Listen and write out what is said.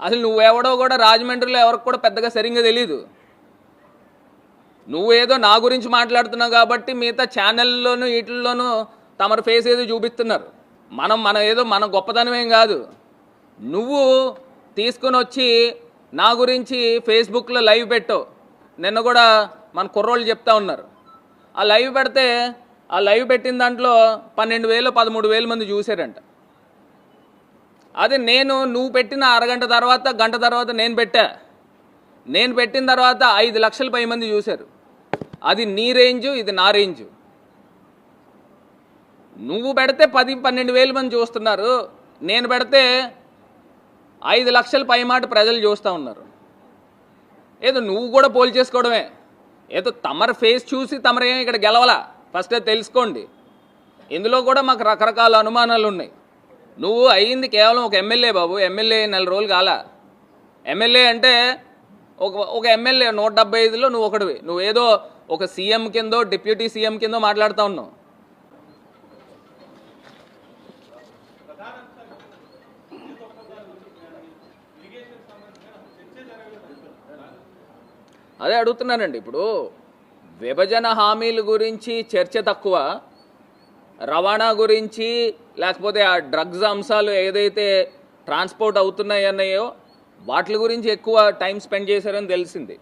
అసలు నువ్వెవడో కూడా రాజమండ్రిలో ఎవరికి కూడా పెద్దగా సరిగ్గా తెలీదు. నువ్వేదో నా గురించి మాట్లాడుతున్నావు కాబట్టి మిగతా ఛానల్లోనూ వీటిల్లోనూ తమరు ఫేస్ ఏదో చూపిస్తున్నారు. మన ఏదో మన గొప్పతనమేం కాదు. నువ్వు తీసుకుని వచ్చి నా గురించి ఫేస్బుక్లో లైవ్ పెట్టావు. నిన్న కూడా మన కుర్రోళ్ళు చెప్తా ఉన్నారు. ఆ లైవ్ పెడితే ఆ లైవ్ పెట్టిన దాంట్లో 12,000 13,000 మంది చూశారంట. అదే నువ్వు పెట్టిన అరగంట తర్వాత గంట తర్వాత నేను పెట్టిన తర్వాత 5 లక్షల పై మంది చూశారు. అది నీ రేంజు, ఇది నా రేంజు. నువ్వు పెడితే 10-12,000 మంది చూస్తున్నారు, నేను పెడితే 5 లక్షల పై మాట ప్రజలు చూస్తూ ఉన్నారు. ఏదో నువ్వు కూడా పోల్ చేసుకోవడమే. ఏదో తమరు ఫేస్ చూసి తమరేం ఇక్కడ గెలవలా, ఫస్ట్ అది తెలుసుకోండి. ఇందులో కూడా మాకు రకరకాల అనుమానాలు ఉన్నాయి. నువ్వు అయ్యింది కేవలం ఒక ఎమ్మెల్యే బాబు. ఎమ్మెల్యే 4 రోజులు కాల. ఎమ్మెల్యే అంటే ఒక ఎమ్మెల్యే 175లో నువ్వు ఒకటివి. నువ్వేదో ఒక సీఎం కిందో డిప్యూటీ సీఎం కిందో మాట్లాడుతూ ఉన్నావు. అదే అడుగుతున్నానండి. ఇప్పుడు విభజన హామీల గురించి చర్చ తక్కువ, రవాణా గురించి లేకపోతే ఆ డ్రగ్స్ అంశాలు ఏదైతే ట్రాన్స్పోర్ట్ అవుతున్నాయన్నాయో వాటి గురించి ఎక్కువ టైం స్పెండ్ చేశారని తెలిసింది.